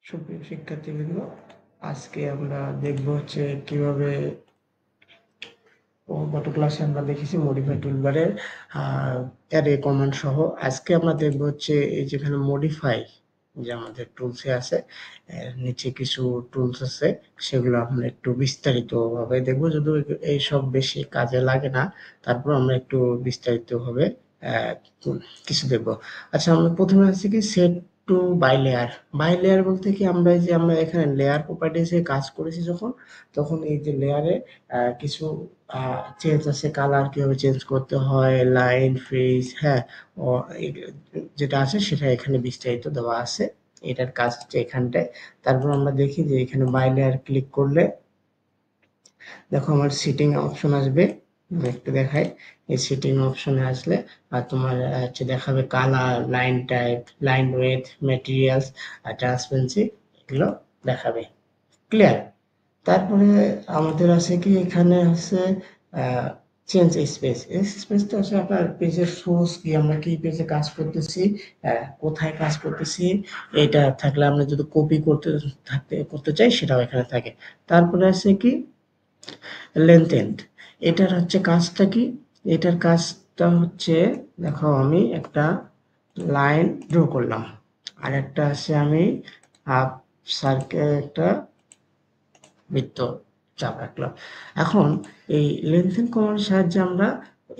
সুপ্রিয় শিক্ষার্থীবৃন্দ, আজকে আমরা দেখব হচ্ছে কিভাবে গত ক্লাসে আমরা দেখেছি মডিফাই টুলবারের অ্যারে কমান্ড সহ। আজকে আমরা দেখব হচ্ছে এই যেখানে মডিফাই যে আমাদের টুলসে আছে, নিচে কিছু টুলস আছে, সেগুলো আমরা একটু বিস্তারিতভাবে দেখব। যদিও এইসব বেশি কাজে লাগে না, তারপর আমরা একটু বিস্তারিতভাবে কিছু দেখব। আচ্ছা, আমরা প্রথমে আছে কি set two bilayer. Bilayer বলতে কি, আমরা এখানে লেয়ার প্রপার্টিসে কাজ করেছি যখন, তখন এই যে লেয়ারে কিছু চেঞ্জ আছে, কালার কিভাবে চেঞ্জ করতে হয়, লাইন ফ্রিজ, হ্যাঁ, ও যেটা আছে সেটা এখানে বিস্তারিত দেওয়া আছে। এটার কাজ হচ্ছে এখানটায়। তারপর আমরা দেখি যে এখানে বাই লেয়ার ক্লিক করলে দেখো আমার সিটিং অপশন আসবে। একটু দেখাই, এই সিটিং অপশনে আসলে আর তোমার হচ্ছে দেখাবে colour, line type, line width, materials আর ট্রান্সপারেন্সি, এগুলো দেখাবে। ক্লিয়ার? তারপরে আমাদের আছে কি, এখানে আছে চেঞ্জ স্পেস। এই স্পেসটা হচ্ছে আপনার পেজের সোর্স কি, আমরা কি পেজে কাজ করতেছি, কোথায় কাজ করতেছি, এটা থাকলে আমরা যদি কপি করতে চাই সেটাও এখানে থাকে। তারপরে আছে কি লেন্থ এন্ড। এটার হচ্ছে কাজটা কি, এটার কাজটা হচ্ছে দেখো আমি একটা লাইন ড্র করলাম, আর একটা আছে আমি হাফ সার্কেল একটা বৃত্ত চাপ রাখলাম। এখন এই লেনথেন কমান্ডের সাহায্যে আমরা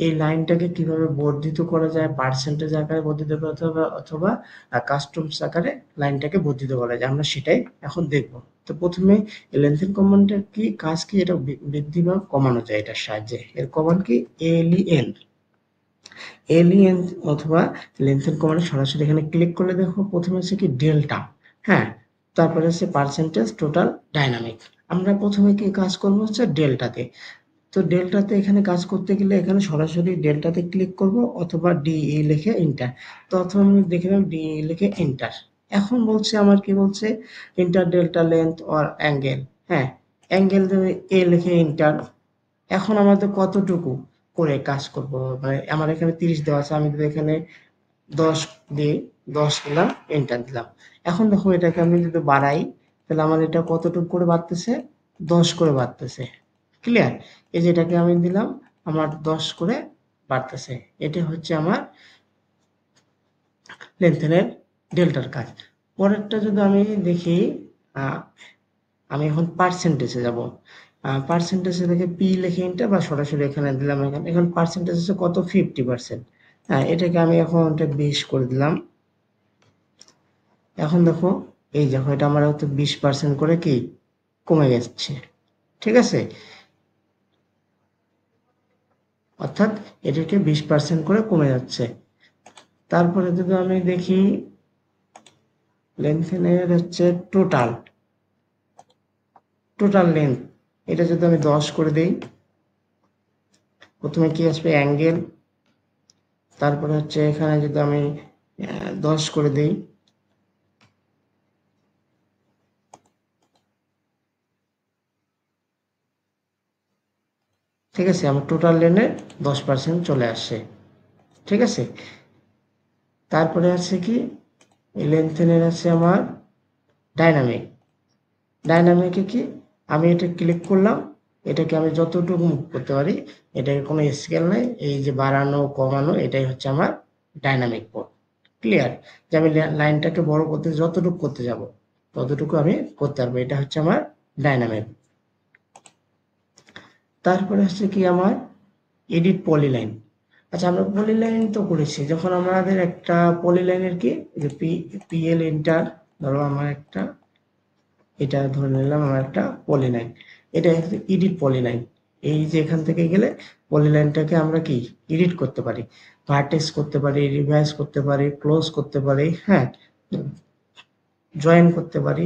এই লাইনটাকে কিভাবে বর্ধিত করা যায়, পার্সেন্টেজ আকারে বর্ধিত করা, অথবা অথবা কাস্টমস আকারে লাইনটাকে বর্ধিত করা যায়, আমরা সেটাই এখন দেখব। তো প্রথমে লেনথেন কমান্ডের কি কাজ, কি এটা বৃদ্ধি বা কমানো যায় এটার সাহায্যে। এর কমান্ড কি এলিএন। এলিএন অথবা লেনথেন কমান্ডে সরাসরি এখানে ক্লিক করলে দেখো প্রথমে হচ্ছে কি ডেল্টা, হ্যাঁ, তারপরে হচ্ছে পার্সেন্টেজ টোটাল ডাইনামিক। আমরা প্রথমে কি কাজ করবো হচ্ছে ডেল্টাতে। তো ডেল্টাতে এখানে কাজ করতে গেলে এখানে সরাসরি ডেল্টাতে ক্লিক করব, অথবা ডিই লিখে এন্টার। তো অথবা আমি দেখে নিলাম ডিই লিখে এন্টার। এখন বলছে আমার কি বলছে, enter delta length or angle, হ্যাঁ, অ্যাঙ্গেল দেবে এ লিখে এন্টার। এখন আমাদের কতটুকু করে কাজ করব, মানে আমার এখানে 30 দেওয়া আছে, আমি যদি এখানে 10 দিই, 10 দিলাম, এন্টার দিলাম। এখন দেখো এটাকে আমি যদি বাড়াই, তাহলে আমার এটা কতটুকু করে বাড়তেছে, 10 করে বাড়তেছে। ক্লিয়ার? এই যে এটাকে আমি দিলাম, আমার 10 করে বাড়তেছে। এটা হচ্ছে আমার লেনথেনের ডেল্টার কাজ। পরেরটা যদি আমি দেখি, আমি এখন পার্সেন্টেজে যাব। পার্সেন্টেজে থেকে পি লিখে এন্টার, বা সরাসরি এখানে দিলাম। এখন পার্সেন্টেজ হচ্ছে কত, 50%। হ্যাঁ, এটাকে আমি এখন 20 করে দিলাম। এখন দেখো, এই দেখো এটা আমার হয়তো 20% করে কি কমে যাচ্ছে। ঠিক আছে, অর্থাৎ এটাকে 20% করে কমে যাচ্ছে। তারপরে যদি আমি দেখি লেন্থেনের হচ্ছে টোটাল টোটাল লেন্থ, এটা যদি আমি 10 করে দেই, প্রথমে কি আসবে অ্যাঙ্গেল, তারপরে হচ্ছে এখানে যদি আমি 10 করে দেই, ঠিক আছে, আমার টোটাল লেনের 10% চলে আসছে। ঠিক আছে, তারপরে আছে কি লেন্থেনের আছে আমার ডাইনামিক। ডাইনামিকে কি, আমি এটা ক্লিক করলাম, এটাকে আমি যতটুকু মুভ করতে পারি, এটাকে কোনো স্কেল নাই, এই যে বাড়ানো কমানো, এটাই হচ্ছে আমার ডাইনামিক মোড। ক্লিয়ার? যে আমি লাইনটাকে বড় করতে যতটুকু করতে যাব ততটুকু আমি করতে পারবো, এটা হচ্ছে আমার ডাইনামিক। তারপরে হচ্ছে কি আমার এডিট পলিলাইন। আচ্ছা, আমরা পলিলাইন তো করেছি, যখন আমাদের একটা পলিলাইনের কি যে পিএল এন্টার, ধরো আমার একটা, এটা ধরে নিলাম আমার একটা পলিলাইন, এটা এডিট পলিলাইন। এই যে এখান থেকে গেলে পলিলাইনটাকে আমরা কি এডিট করতে পারি, ভার্টেক্স করতে পারি, রিভাইজ করতে পারি, ক্লোজ করতে পারি, হ্যাঁ, জয়েন করতে পারি।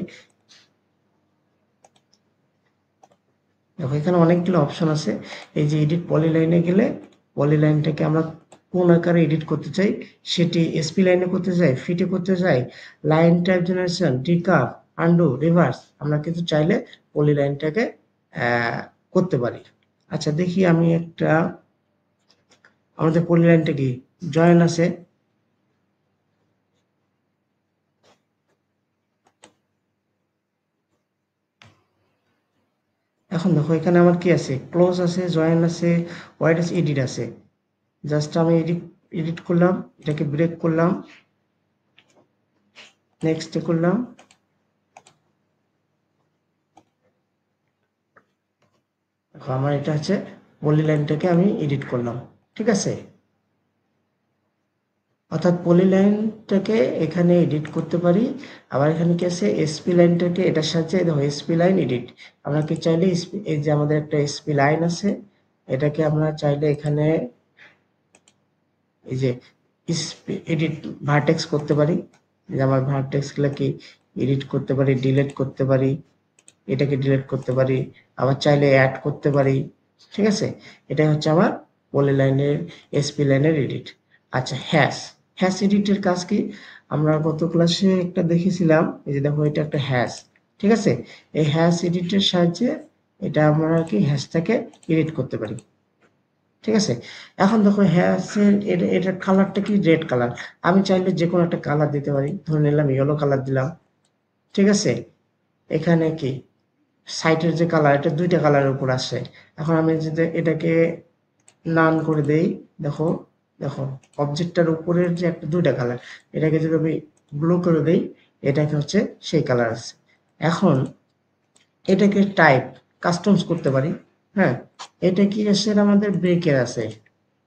দেখো এখানে অনেকগুলো অপশন আছে। এই যে এডিট পলিলাইনে গেলে পলিলাইনটাকে আমরা কোন আকারে এডিট করতে চাই, সেটি এসপি লাইনে করতে চাই, ফিটে করতে চাই, লাইন টাইপ জেনারেশন, ডিকাপ, আন্ডু, রিভার্স, আমরা কিন্তু চাইলে পলিলাইনটাকে করতে পারি। আচ্ছা দেখি আমি একটা, আমাদের পলিলাইনটা কি জয়েন আছে, এখন দেখো এখানে আমার কি আছে, ক্লোজ আছে, জয়েন আছে, হোয়াইট আছে, এডিট আছে। জাস্ট আমি এডিট করলাম, এটাকে ব্রেক করলাম, নেক্সট করলাম, আমার এটা হচ্ছে পলি লাইনটাকে আমি এডিট করলাম, ঠিক আছে। অর্থাৎ পলি লাইনটাকে এখানে এডিট করতে পারি। আবার এখানে কি আছে, এসপি লাইনটাকে এটার সাহায্যে, দেখো এসপি লাইন এডিট, আমরা কি চাইলে এই যে আমাদের একটা এসপি লাইন আছে, এটাকে আমরা চাইলে এখানে এই যে এডিট ভার্টেক্স করতে পারি। যে আমার ভার্টেক্স গুলোকে এডিট করতে পারি, ডিলিট করতে পারি, এটাকে ডিলিট করতে পারি, আবার চাইলে অ্যাড করতে পারি, ঠিক আছে। এটাই হচ্ছে আমার পলি লাইনের এসপি লাইনের এডিট। আচ্ছা, হ্যাশ হ্যাশ এডিটের কাজ কি, আমরা গত ক্লাসে একটা দেখেছিলাম, এই যে দেখো এটা একটা হ্যাশ, ঠিক আছে। এই হ্যাশ এডিটের সাহায্যে এটা আমরা কি হ্যাশটাকে এডিট করতে পারি, ঠিক আছে। এখন দেখো হ্যাশের এটার কালারটা কি, রেড কালার। আমি চাইলে যে কোনো একটা কালার দিতে পারি, ধরে নিলাম ইয়েলো কালার দিলাম, ঠিক আছে। এখানে কি সাইটের যে কালার, এটা দুইটা কালারের উপর আসে। এখন আমি যদি এটাকে নান করে দেই, দেখো দেখো অবজেক্টটার উপরের যে একটা দুইটা কালার, এটাকে যদি আমি ব্লু করে দেই, এটাকে হচ্ছে সেই কালার আছে। এখন এটাকে টাইপ কাস্টমস করতে পারি, হ্যাঁ। এটা কি আছে, আমাদের ব্রেকের আছে,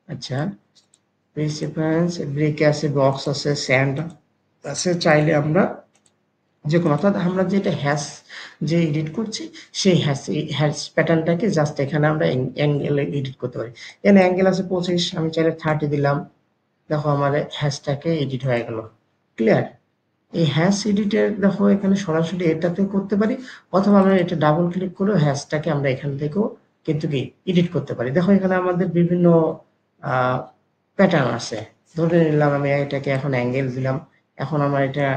আচ্ছা প্রিন্সিপালস ব্রেকে আছে, বক্স আছে, স্যান্ড আছে, চাইলে আমরা যে কোনো, অর্থাৎ আমরা যেটা হ্যাশ যে এডিট করছি, সেই হ্যাশ প্যাটার্নটাকে জাস্ট এখানে আমরা অ্যাঙ্গেলে এডিট করতে পারি। এখানে অ্যাঙ্গেল আছে 25, আমি চাইলে 30 দিলাম, দেখো আমার হ্যাশটাকে এডিট হয়ে গেল, ক্লিয়ার। এই হ্যাশ এডিটের দেখো এখানে সরাসরি এটাতে করতে পারি, অথবা আমরা এটা ডাবল ক্লিক করে হ্যাশটাকে আমরা এখান থেকেও কিন্তু কি এডিট করতে পারি। দেখো এখানে আমাদের বিভিন্ন প্যাটার্ন আছে। ধরে নিলাম আমি এটাকে এখন অ্যাঙ্গেল দিলাম, এখন আমার এটা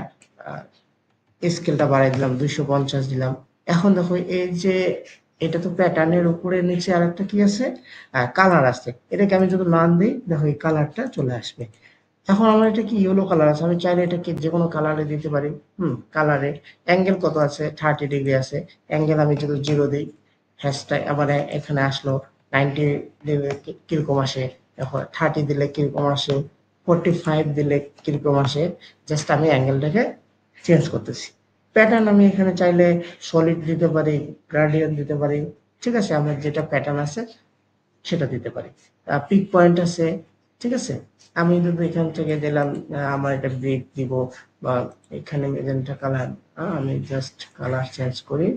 স্কেলটা বাড়াই দিলাম, 250 দিলাম। এখন দেখো এই যে এটা তো প্যাটার্নের উপরে নিচে আরেকটা কি আছে, কালার আছে। এটাকে আমি যদি নাম দিই, দেখো এই কালারটা চলে আসবে। এখন আমার এটা কি ইয়েলো কালার আছে, আমি চাইলে এটাকে যে কোনো কালারে দিতে পারি। কালারে অ্যাঙ্গেল কত আছে, 30 ডিগ্রি আছে। অ্যাঙ্গেল আমি যদি 0 দিই, হ্যাশটা আবার এখানে আসলো, 90 দিলে কিরকম আসে, দেখো 30 দিলে কিরকম আসে, 45 দিলে কিরকম আসে। জাস্ট আমি অ্যাঙ্গেলটাকে চেঞ্জ করতেছি। প্যাটার্ন আমি এখানে চাইলে সলিড দিতে পারি, গ্রাডিয়েন্ট দিতে পারি, ঠিক আছে। আমার যেটা প্যাটার্ন আছে সেটা দিতে পারি। পিক পয়েন্ট আছে, ঠিক আছে। আমি যদি এখান থেকে দিলাম, আমার এটা ব্রেক দিব, বা এখানে মেজেন্টা কালার, আমি জাস্ট কালার চেঞ্জ করি,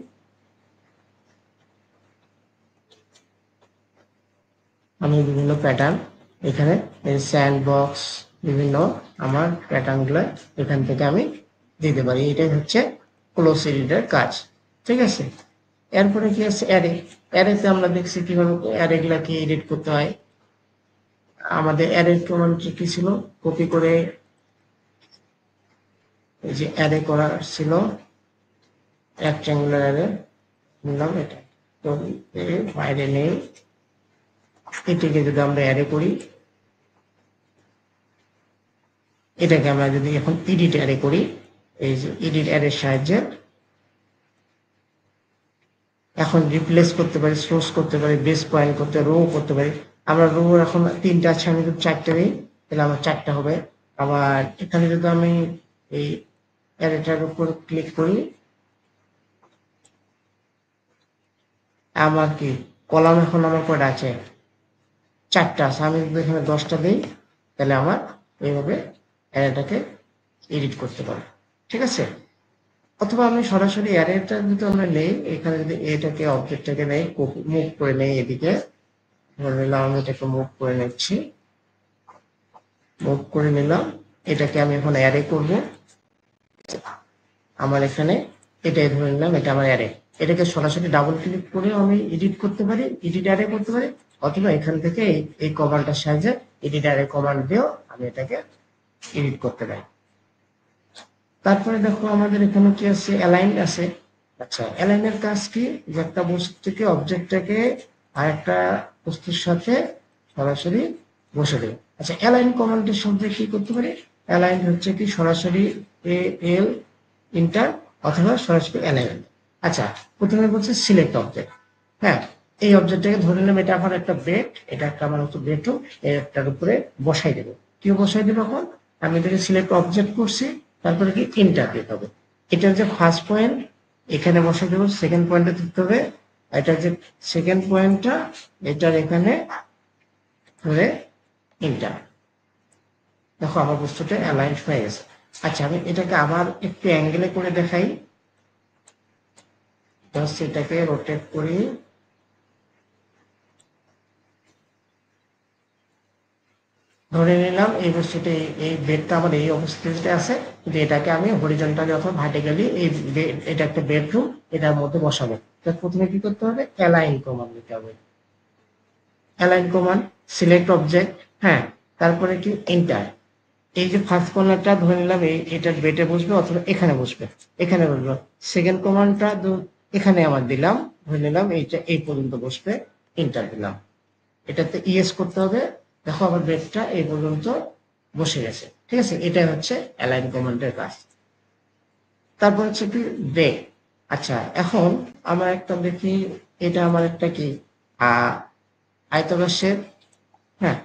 আমি বিভিন্ন প্যাটার্ন এখানে স্যান্ড বক্স, বিভিন্ন আমার প্যাটার্ন গুলো এখান থেকে আমি দিতে পারি। এটাই হচ্ছে ক্লোজ এডিটের কাজ, ঠিক আছে। এরপরে কি আছে, অ্যারে। অ্যারেতে আমরা দেখছি কিভাবে অ্যারে গুলাকে এডিট করতে হয়। আমাদের অ্যারের কমান্ড কি ছিল, কপি করে এই যে অ্যারে করা ছিল, রেক্ট্যাঙ্গুলার অ্যারে নিলাম, এটা তো এর বাইরে নেই। এটাকে যদি আমরা অ্যারে করি, এটাকে আমরা যদি এখন এডিট অ্যারে করি, এই যে এডিট অ্যারের সাহায্যে এখন রিপ্লেস করতে পারি, সোর্স করতে পারি, বেস পয়েন্ট করতে, রো করতে পারি। আমরা রো এখন 3টা আছে, আমি যদি 4টা দিই, তাহলে আমার 4টা হবে। আবার এখানে যদি আমি এই অ্যারেটার উপর ক্লিক করি, আমার কি কলাম এখন আমার কয়টা আছে, 4টা আছে। আমি যদি এখানে 10টা দিই, তাহলে আমার এইভাবে অ্যারেটাকে এডিট করতে পারবো, ঠিক আছে। অথবা আমি সরাসরি অ্যারেটা যদি আমরা নেই, এখানে যদি এটাকে অবজেক্টটাকে নেই, মুভ করে নেই এদিকে, ধরে নিলাম আমি এটাকে মুভ করে নিচ্ছি, মুভ করে নিলাম। এটাকে আমি এখন অ্যারে করব, আমার এখানে এটাই ধরে নিলাম, এটা আমার অ্যারে। এটাকে সরাসরি ডাবল ক্লিক করে আমি এডিট করতে পারি, এডিট অ্যারে করতে পারি, অথবা এখান থেকে এই কমান্ডটার সাহায্যে এডিট অ্যারে কমান্ড দিয়েও আমি এটাকে এডিট করতে পারি। তারপরে দেখো আমাদের এখানে কি আছে, অ্যালাইন আছে। আচ্ছা, অ্যালাইনের কাজ কি, যে একটা বস্তু থেকে অবজেক্টটাকে আর একটা বস্তুর সাথে সরাসরি বসে দেবে। আচ্ছা, অ্যালাইন কমান্ডের সাথে কি করতে পারি, অ্যালাইন হচ্ছে কি সরাসরি এল ইন্টার, অথবা সরাসরি অ্যালাইন। আচ্ছা, প্রথমে বলছে সিলেক্ট অবজেক্ট, হ্যাঁ, এই অবজেক্টটাকে ধরে নিলাম এটা আমার একটা বেড, এটা একটা আমার হচ্ছে বেডরুম, একটার উপরে বসাই দেবো। কি বসাই দেবো? এখন আমি এটাকে সিলেক্ট অবজেক্ট করছি, তারপরে কি ইন্টার দিতে হবে। এটা হচ্ছে ফার্স্ট পয়েন্ট, এখানে বসাই দেবো। সেকেন্ড পয়েন্টে দিতে হবে, এটা যে সেকেন্ড পয়েন্টটা, এটার এখানে ধরে ইন্টার। দেখো আমার বস্তুটা অ্যালাইন হয়ে গেছে। আচ্ছা, আমি এটাকে আবার একটু অ্যাঙ্গেলে করে দেখাই। জাস্ট এটাকে রোটেট করি, ধরে নিলাম এই বস্তুটা, এই বেডটা আমার এই অবস্থাতে আছে, কিন্তু এটাকে আমি হরিজন্টালি অথবা ভার্টিক্যালি এই এটা একটা বেডরুম, এটার মধ্যে বসাবো। তো প্রথমে কি করতে হবে? অ্যালাইন কমান্ড দিতে হবে। অ্যালাইন কমান্ড, সিলেক্ট অবজেক্ট, হ্যাঁ, তারপরে কি ইন্টার। এই যে ফার্স্ট কর্নারটা ধরে নিলাম এটার বেডে বসবে অথবা এখানে বসবে, এখানে বসবে। সেকেন্ড কমান্ডটা এখানে আমার দিলাম, ধরে নিলাম এইটা এই পর্যন্ত বসবে, ইন্টার দিলাম। এটাতে ইয়েস করতে হবে। দেখো আমার বেডটা এই পর্যন্ত বসে গেছে। ঠিক আছে, এটাই হচ্ছে অ্যালাইন কমান্ডের কাজ। তারপর হচ্ছে কি ব্রেক। আচ্ছা, এখন আমার একটা দেখি, এটা আমার একটা কি আয়তাকার শেপ। হ্যাঁ,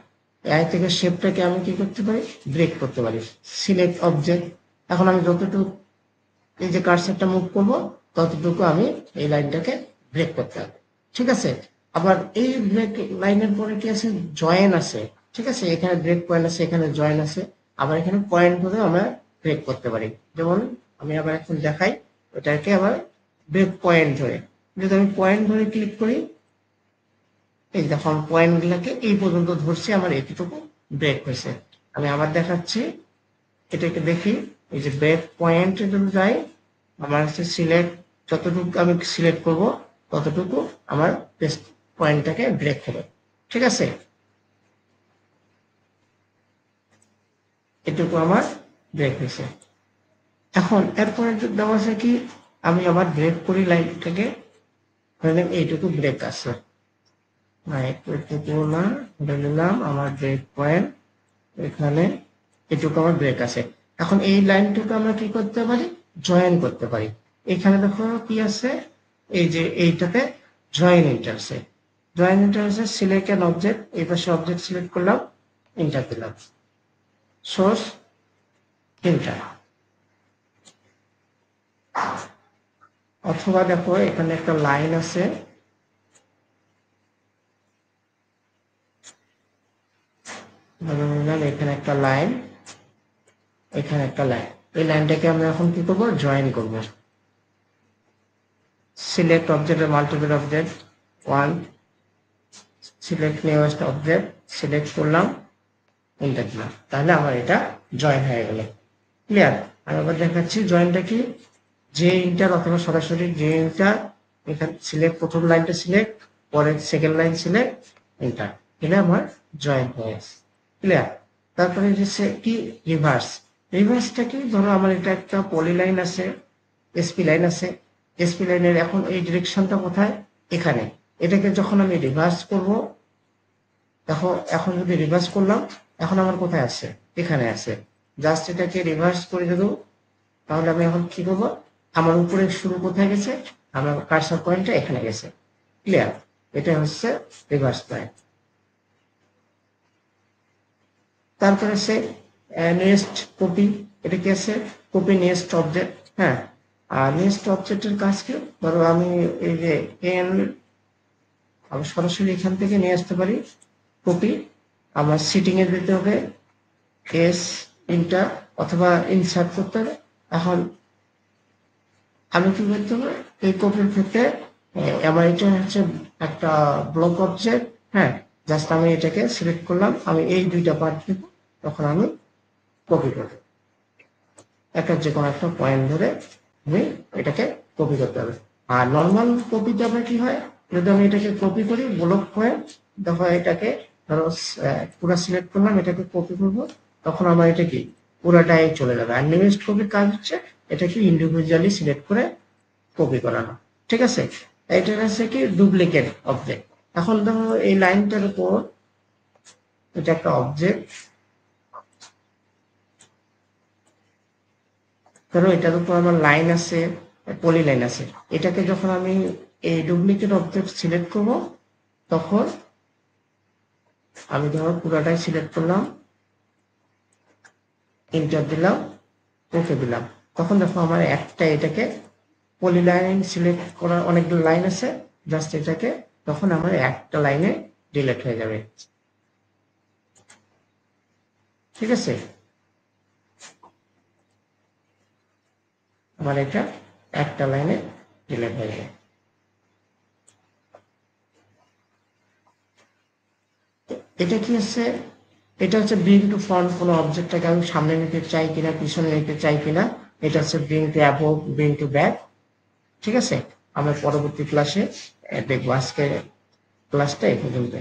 এই আয়তাকার শেপটাকে আমি কি করতে পারি? ব্রেক করতে পারি। সিলেক্ট অবজেক্ট, এখন আমি যতটুকু এই যে কার্সারটা মুভ করবো, ততটুকু আমি এই লাইনটাকে ব্রেক করতে হবে। ঠিক আছে, আবার এই ব্রেক লাইনের পরে কি আছে? জয়েন আছে। ঠিক আছে, এখানে ব্রেক পয়েন্ট আছে, এখানে জয়েন আছে। আবার এখানে পয়েন্ট ধরে আমরা ব্রেক করতে পারি। যেমন আমি আবার এখন দেখাই, এটাকে আবার ব্রেক পয়েন্ট ধরে, যদি আমি পয়েন্ট ধরে ক্লিক করি, এই দেখো আমি পয়েন্ট গুলাকে এই পর্যন্ত ধরছি, আমার এতটুকু ব্রেক হয়েছে। আমি আবার দেখাচ্ছি, এটাকে দেখি, এই যে ব্রেক পয়েন্ট যাই, আমার হচ্ছে সিলেক্ট, যতটুকু আমি সিলেক্ট করব ততটুকু আমার পয়েন্টটাকে ব্রেক হবে। ঠিক আছে, এটুকু আমার ব্রেক হয়েছে। এখন এরপরে দেওয়া আছে কি, আমি আবার ব্রেক করি লাইনটাকে, ধরে এইটুকু ব্রেক আছে, না এটুকু না, ধরে নিলাম আমার ব্রেক পয়েন্ট এখানে, এটুকু আমার ব্রেক আছে। এখন এই লাইনটুকু আমরা কি করতে পারি? জয়েন করতে পারি। এখানে দেখো কি আছে, এই যে এইটাতে জয়েন ইন্টারসে, জয়েন ইন্টারসে সিলেক্ট অ্যান অবজেক্ট, এই পাশে অবজেক্ট সিলেক্ট করলাম, ইন্টার দিলাম, সোর্স ইন্টার। অথবা দেখো এখানে একটা লাইন আছে, এখানে একটা লাইন, এখানে একটা লাইন, এই লাইনটাকে আমরা এখন কি করবো? জয়েন করবো। সিলেক্ট অবজেক্টের multiple object, one, select newest object, select করলাম, এন্টার দিলাম, তাহলে আমার এটা জয়েন হয়ে গেল। ক্লিয়ার? আমি আবার দেখাচ্ছি জয়েনটা কি, যে ইন্টার অথবা সরাসরি যে ইন্টার, এখানে সিলেক্ট, প্রথম লাইনটা সিলেক্ট, পরে সেকেন্ড লাইন সিলেক্ট, এন্টার, এটা আমার জয়েন হয়ে গেছে। ক্লিয়ার? তারপরে যে কি রিভার্স, রিভার্সটা কি, ধরো আমার এটা একটা পলি লাইন আছে, এসপি লাইন আছে, এসপি লাইনের এখন এই ডিরেকশনটা কোথায়? এখানে। এটাকে যখন আমি রিভার্স করব, দেখো এখন যদি রিভার্স করলাম, এখন আমার কোথায় আছে? এখানে আছে। জাস্ট এটাকে রিভার্স করে দেবো, তাহলে আমি এখন কি করবো? আমার উপরে শুরু কোথায় গেছে? আমার কার্সার পয়েন্টটা এখানে গেছে। ক্লিয়ার? এটা হচ্ছে রিভার্স পয়েন্ট। তারপরে আছে নেক্সট কপি, এটা কি আছে? Copy next object. হ্যাঁ, আর নেক্সট অবজেক্টের কাজ কি? ধরো আমি এই যে এন, আমি সরাসরি এখান থেকে নিয়ে আসতে পারি কপি, আমার সিটিং এ দিতে হবে এস ইন্টার, অথবা ইনসার্ট করতে হবে। এখন আমি কি করতে হবে? এই কপির ক্ষেত্রে আমার এটা হচ্ছে একটা ব্লক অবজেক্ট। হ্যাঁ, জাস্ট আমি এটাকে সিলেক্ট করলাম, আমি এই দুইটা পার্ট দিব, তখন আমি কপি করব, একটা যে কোনো একটা পয়েন্ট ধরে আমি এটাকে কপি করতে হবে। আর নর্মাল কপিতে আবার কি হয়, যদি আমি এটাকে কপি করি ব্লক পয়েন্ট, দেখো এটাকে ধরো পুরো সিলেক্ট করলাম, এটাকে কপি করব, তখন আমার এটা কি পুরাটাই চলে যাবে। আর নিউয়েস্ট কপির কাজ হচ্ছে এটাকে ইন্ডিভিজুয়ালি সিলেক্ট করে কপি করানো। ঠিক আছে, এটা হচ্ছে কি ডুপ্লিকেট অবজেক্ট। এখন ধরো এই লাইনটার উপর, এটা একটা অবজেক্ট, ধরো এটার উপর আমার লাইন আছে, পলি লাইন আছে, এটাকে যখন আমি এই ডুপ্লিকেট অবজেক্ট সিলেক্ট করব, তখন আমি ধরো পুরাটাই সিলেক্ট করলাম, এন্টার দিলাম, ওকে দিলাম। তখন দেখো আমার একটা এটাকে পলিলাইন সিলেক্ট করার অনেকগুলো লাইন আছে, জাস্ট এটাকে তখন আমার একটা লাইনে ডিলিট হয়ে যাবে। ঠিক আছে, আমার এটা একটা লাইনে ডিলিট হয়ে যাবে। এটা কি আছে, এটা হচ্ছে ব্রিং টু ফ্রন্ট, কোনো অবজেক্টটাকে আমি সামনে নিতে চাই কিনা পিছনে নিতে চাই কিনা। এটা হচ্ছে bring to above, bring to back. ঠিক আছে, আমরা পরবর্তী ক্লাসে দেখবো। আজকে ক্লাসটা এই পর্যন্ত।